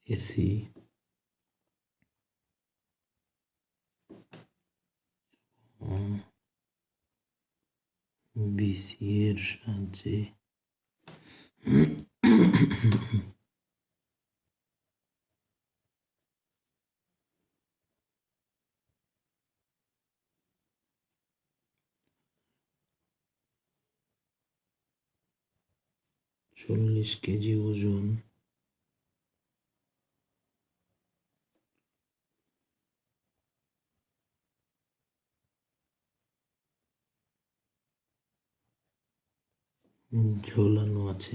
AC BC এর সাহায্যে 40 KG ওজন ঝোলানো আছে।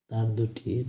তার দুটির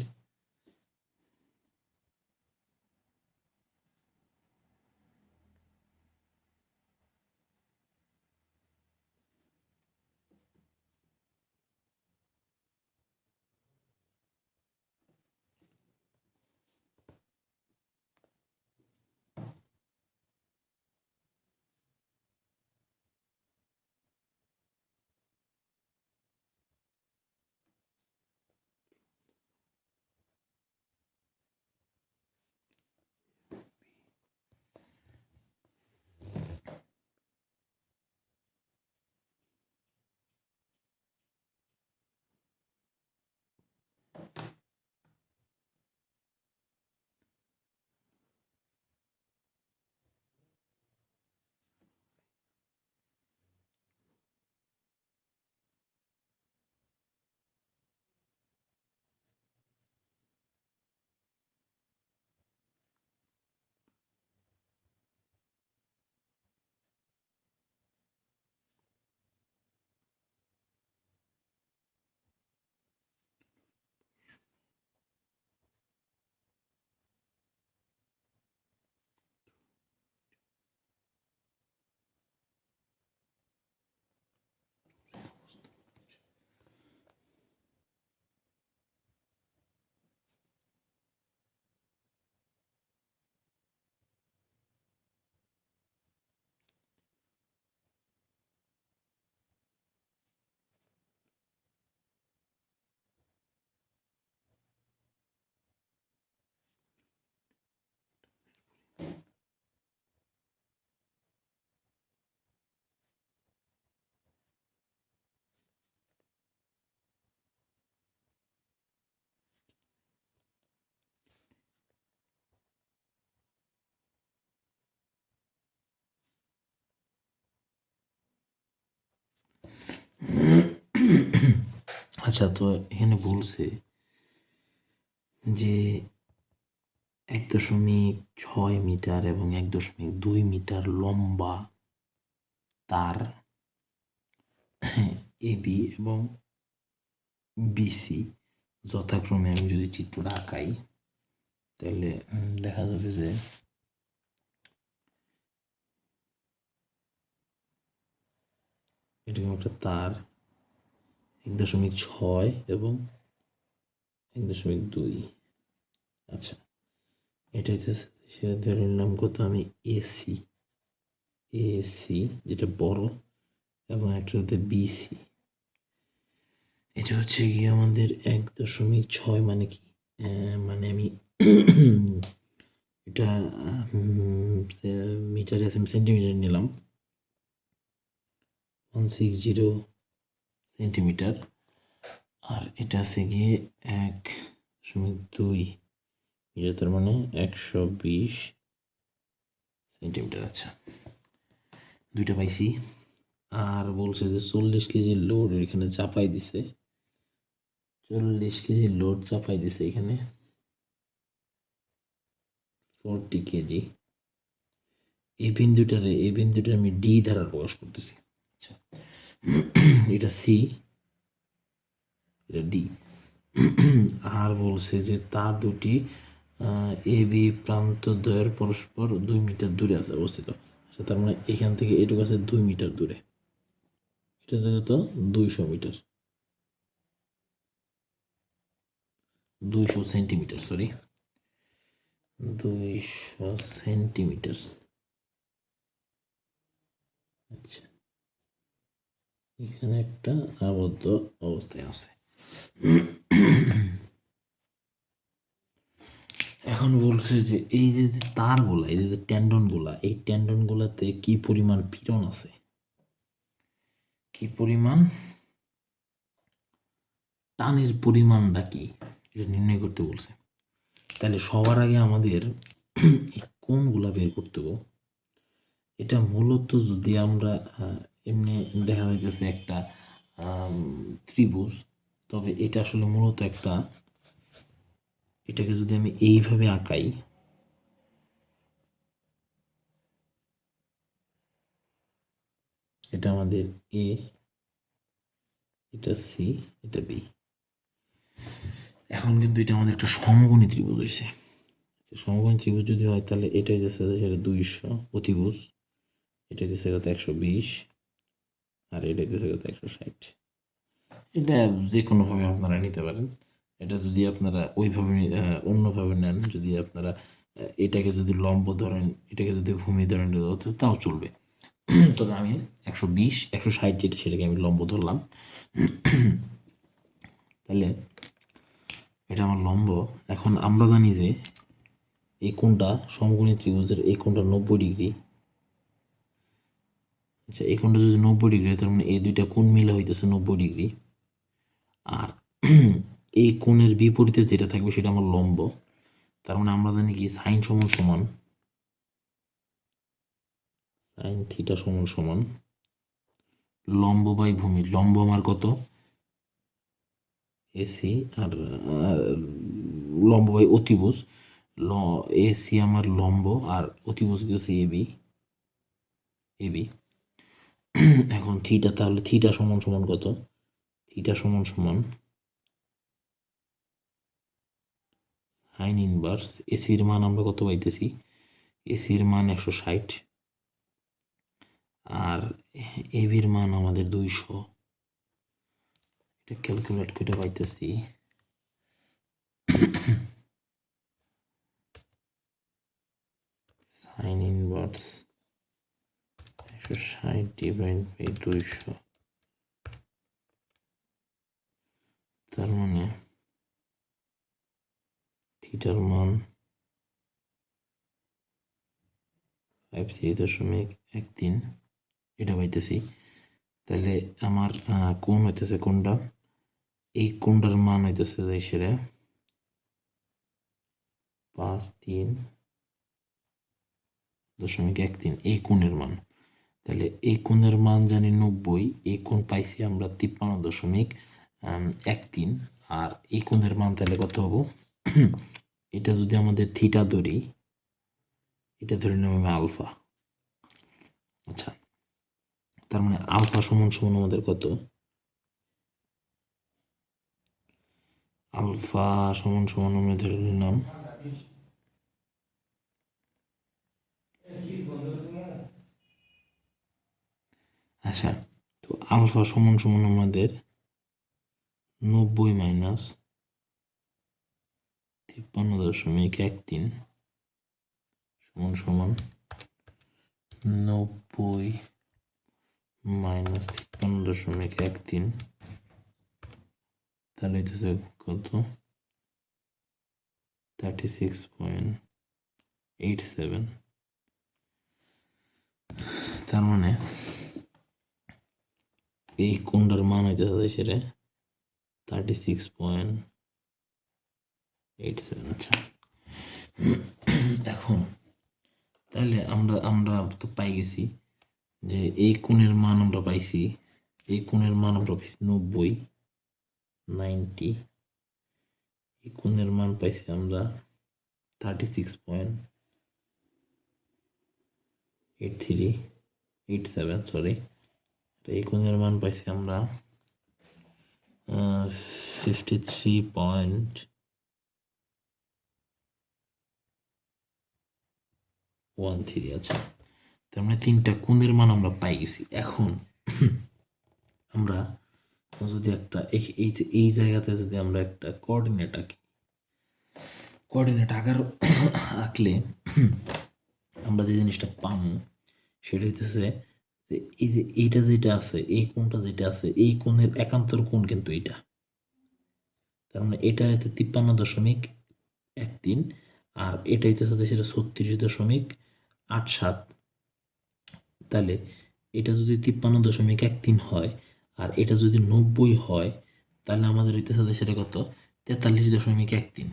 আচ্ছা, তো এখানে বলছে যে 1.6 মিটার এবং 1.2 মিটার লম্বা তার এবি এবং বিসি যথাক্রমে, আমি যদি চিত্রটা আঁকাই তাহলে দেখা যাবে যে এরকম একটা তার 1.6 এবং 1.2। আচ্ছা, এটা হচ্ছে, সেটা ধরে নিলাম কত, আমি এসি এসি যেটা বড়, এবং একটা হচ্ছে বিসি। এটা হচ্ছে গিয়ে আমাদের 1.6, মানে কি, মানে আমি এটা মিটারে আছে, সেন্টিমিটার নিলাম, 160 সেন্টিমিটার। আর এটা আছে গিয়ে 1.2 মিটার, তার মানে 120 সেন্টিমিটার। আচ্ছা, দুইটা পাইছি। আর বলছে যে 40 কেজি লোড এখানে চাপাই দিছে, 40 কেজি লোড চাপাই দিছে এখানে, 40 কেজি। এই বিন্দুটা আমি ডি দ্বারা প্রকাশ করতেছি। আচ্ছা, এটা সি, এটা ডি। আর বলছে যে তার দুটি এ বি প্রান্ত দ্বয়ের পরস্পর 2 মিটার দূরে আছে অবস্থিত। আচ্ছা, তার মানে এখান থেকে এটুকু আছে 2 মিটার দূরে। এটা তো 200 মিটার, 200 সেন্টিমিটার, সরি, 200 সেন্টিমিটার। আচ্ছা, এখানে একটা আবদ্ধ অবস্থায় আছে। এখন বলছে যে এই যে তারগুলা, এই যে টেন্ডনগুলা, এই টেন্ডনগুলাতে কি পরিমাণ পীড়ন আছে, কি পরিমাণ টানের পরিমাণটা কি, এটা নির্ণয় করতে বলছে। তাহলে সবার আগে আমাদের এই কোণগুলা বের করতে হবে। এটা মূলত যদি আমরা এমনি দেখা যাইতেছে একটা ত্রিভুজ, তবে এটা আসলে মূলত একটা, এটাকে যদি আমি এইভাবে আঁকাই, এটা আমাদের এ, এটা সি, এটা বি। এখন কিন্তু এটা আমাদের একটা সমকোণী ত্রিভুজ হয়েছে। সমকোণী ত্রিভুজ যদি হয় তাহলে এটাই দিচ্ছে সেটা 200 অতিভুজ, এটা দিচ্ছে কত 120, আর এটা দিচ্ছে কত 160। এটা যে কোনোভাবে আপনারা নিতে পারেন। এটা যদি আপনারা ওইভাবে অন্যভাবে নেন, যদি আপনারা এটাকে যদি লম্ব ধরেন, এটাকে যদি ভূমি ধরেন, তাও চলবে। তবে আমি 120 160 যেটা, সেটাকে আমি লম্ব ধরলাম। তাহলে এটা আমার লম্ব। এখন আমরা জানি যে এই কোণটা সমকোণী ত্রিভুজের এই কোণটা 90 ডিগ্রি। আচ্ছা, এই কোণটা যদি 90 ডিগ্রি হয়, তার মানে এই দুইটা কোণ মিলে হইতেছে 90 ডিগ্রি। আর এই কোণের বিপরীতে যেটা থাকবে সেটা আমার লম্ব। তার মানে আমরা জানি কি সাইন সমান সমান সাইন থিটা সমান সমান লম্ব বাই ভূমি। লম্ব আমার কত এসি, আর লম্ব বাই অতিভুজ, এসি আমার লম্ব, আর অতিভুজ গেছে এবি, এবি। এখন থিটা, তাহলে থিটা সমান সমান কত, থিটা সমান সমান সাইন ইনভার্স এসির মান আমরা কত পাইতেছি, এসির মান 160, আর এবির মান আমাদের 200। এটা ক্যালকুলেট করে পাইতেছি সাইন ইনভার্স 160 ডিভাইড বাই 200, তার মানে থিটার মান 53.13 এটা পাইতেছি। তাহলে আমার কোণ হইতেছে কোনটা, এই কোণটার মান হইতেছে সেটা 53.13 এই কোণের মান। তাহলে এই কোণের মান জানি 90, এই কোণ পাইছি আমরা 53.13, আর এই কোণের মান তাহলে কত হবো, এটা যদি আমাদের থিটা ধরি, এটা ধরে নেব আমি আলফা। আচ্ছা, তার মানে আলফা সমান সমান আমাদের কত, আলফা সমান সমান আমরা ধরে নিলাম আচ্ছা, তো আলফা সমান সমান আমাদের 90 মাইনাস 53.13 সমান সমান 90 মাইনাস 53.13, তাহলে হইতেছে কত 36.87। তার মানে এই কোণটার মান হইতেছে সেটা 36.87। আচ্ছা, এখন তাহলে আমরা আমরা তো পাই গেছি যে এই কোণের মান আমরা পাইছি, এই কোণের মান আমরা পাইছি 90, এই কোণের মান পাইছি আমরা 36.87, সরি। এই কোণের মান পাইছি আমরা 53.13। আছে, তার মানে তিনটা কোণের মান আমরা পাই গেছি। এখন আমরা যদি একটা এই যে এই জায়গাতে যদি আমরা একটা কোঅর্ডিনেট আঁকি, কোঅর্ডিনেট আঁকলে আমরা যে জিনিসটা পাবো সেটা হইতেছে যে এই যে এইটা যেটা আছে, এই কোণটা যেটা আছে, এই কোণের একান্তর কোণ কিন্তু এইটা। তার মানে এটা হচ্ছে 53.13, আর এটা হইতেছে সেটা 36.87। তাহলে এটা যদি 53.13 হয় আর এটা যদি 90 হয়, তাহলে আমাদের হইতেছে সেটা কত? 43.13।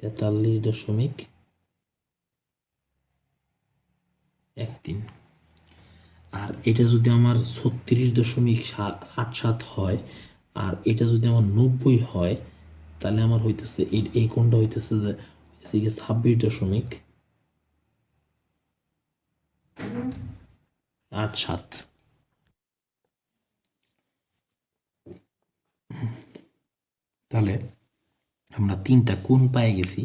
43.13। আর এটা যদি আমার 36.87 হয় আর এটা যদি আমার 90 হয়, তাহলে আমার হইতেছে এই কোণটা হইতেছে যে 26.87। তাহলে আমরা 3টা কোণ পেয়ে গেছি।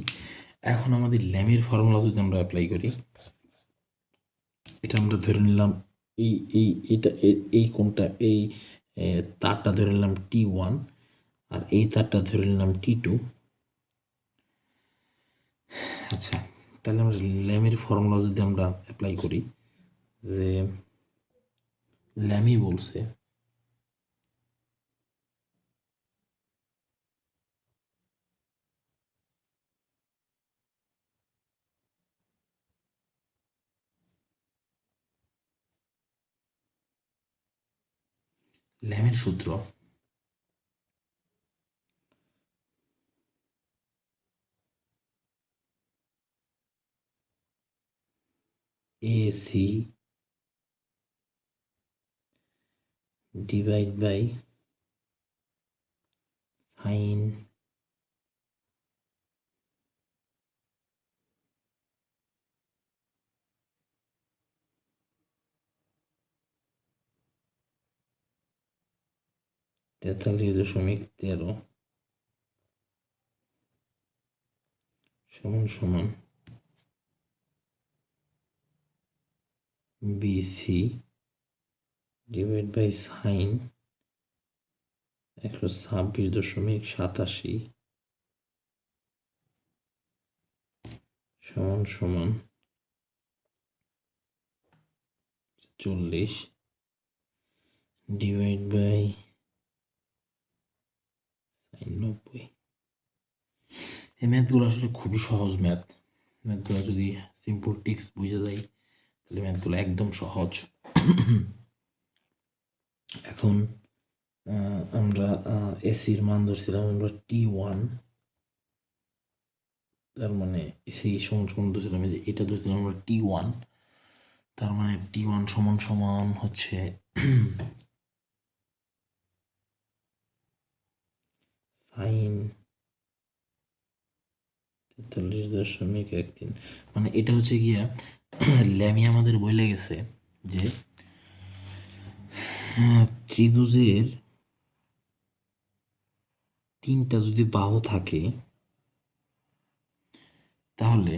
এখন আমাদের ল্যামের ফর্মুলা যদি আমরা অ্যাপ্লাই করি, এটা আমরা ধরে নিলাম এই এই এটা এই কোণটা, এই তারটা ধরে নিলাম T1 আর এই তারটা ধরে নিলাম T2। আচ্ছা, তাহলে আমরা ল্যামের ফর্মুলা যদি আমরা অ্যাপ্লাই করি, যে ল্যামই বলছে ল্যামের সূত্র AC ডিভাইড বাই সাইন (43.13) সমান সমান BC ডিভাইড বাই সাইন 126.87 সমান সমান 40 ডিভাইড বাই সাইন 90। এই ম্যাথগুলো আসলে খুবই সহজ ম্যাথগুলো যদি সিম্পল টিক্স বুঝে যায় তাহলে ম্যাথগুলো একদম সহজ। এখন আমরা এসির মান ধরছিলাম আমরা T1, তার মানে এসি সমান ধরছিলাম যে এটা ধরছিলাম আমরা T1, তার মানে T1 সমান সমান হচ্ছে সাইন 43.13। মানে এটা হচ্ছে গিয়া ল্যামি আমাদের বলে গেছে যে ত্রিভুজের 3টা যদি বাহু থাকে তাহলে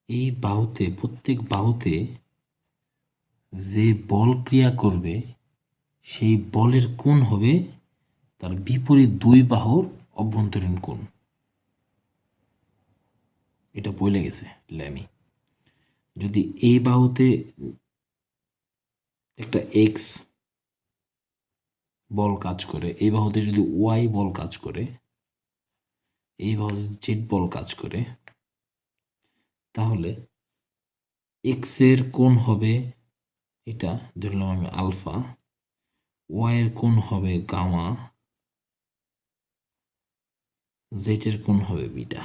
এই বাহুতে, প্রত্যেক বাহুতে যে বল ক্রিয়া করবে সেই বলের কোণ হবে তার বিপরীত দুই বাহুর অভ্যন্তরীণ কোণ। এটা বলে গেছে ল্যামি। যদি এই বাহুতে একটা এক্স বল কাজ করে, এই বাহুতে যদি ওয়াই বল কাজ করে, এই বাহুতে জেড বল কাজ করে, তাহলে এক্স এর কোণ হবে এটা, ধরলাম আমি আলফা, ওয়াই এর কোণ হবে গামা, জেড এর কোণ হবে বিটা।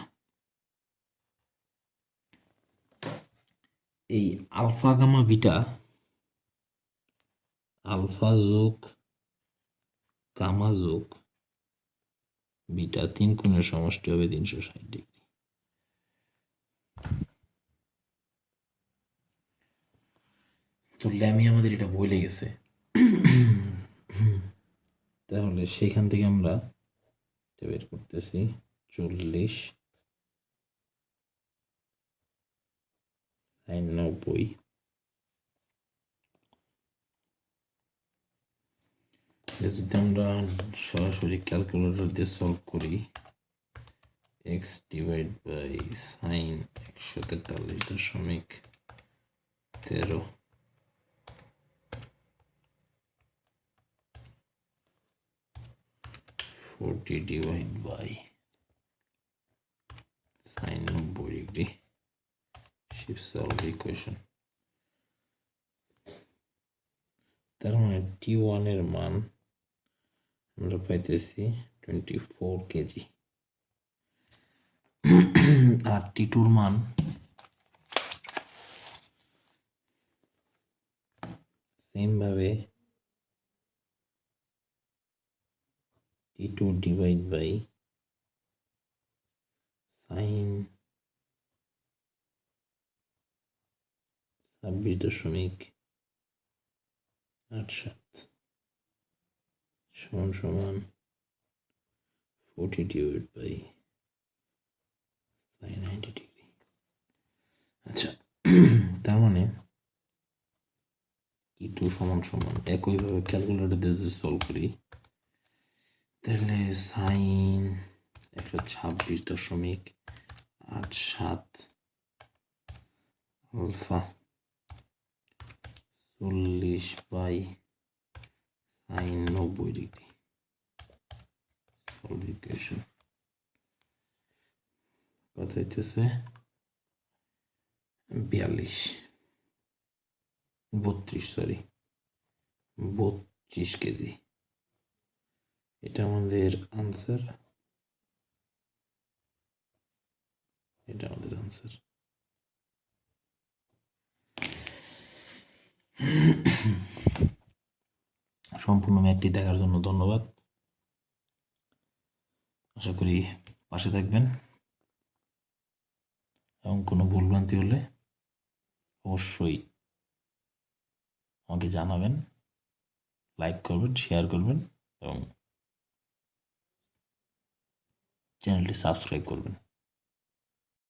এই আলফা গামা বিটা, আলফা যোগ গামা যোগ বিটা 3 কোণের সমষ্টি হবে 360 ডিগ্রি। তো ল্যামি আমাদের এটা বলে গেছে। তাহলে সেখান থেকে আমরা বের করতেছি 40 sin 90। যদি আমরা সরাসরি ক্যালকুলেটর দিয়ে সলভ করি, x divide by sine 143.13 40 divide by sine 90 degree. Shift solve equation. তার মানে T1 এর মান আমরা পাইতেছি 24 কেজি, আর T2 এর মান সেম ভাবে T2 ডিভাইড বাই সাইন 26.87 সমান সমান 40 ডিভাইড বাই সাইন 90 ডিগ্রি। আচ্ছা, তার মানে T2 সমান সমান একইভাবে ক্যালকুলেটর দিয়ে যদি সলভ করি তাহলে sine 126.87 alpha 40 by sine 90 degree. Solve equation কত হইতেছে 32 কেজি। এটা আমাদের আনসার, এটা আমাদের আনসার। সম্পূর্ণ ম্যাথটি দেখার জন্য ধন্যবাদ। আশা করি পাশে থাকবেন এবং কোনো ভুলভ্রান্তি হলে অবশ্যই আমাকে জানাবেন, লাইক করবেন, শেয়ার করবেন এবং চ্যানেলটি সাবস্ক্রাইব করবেন।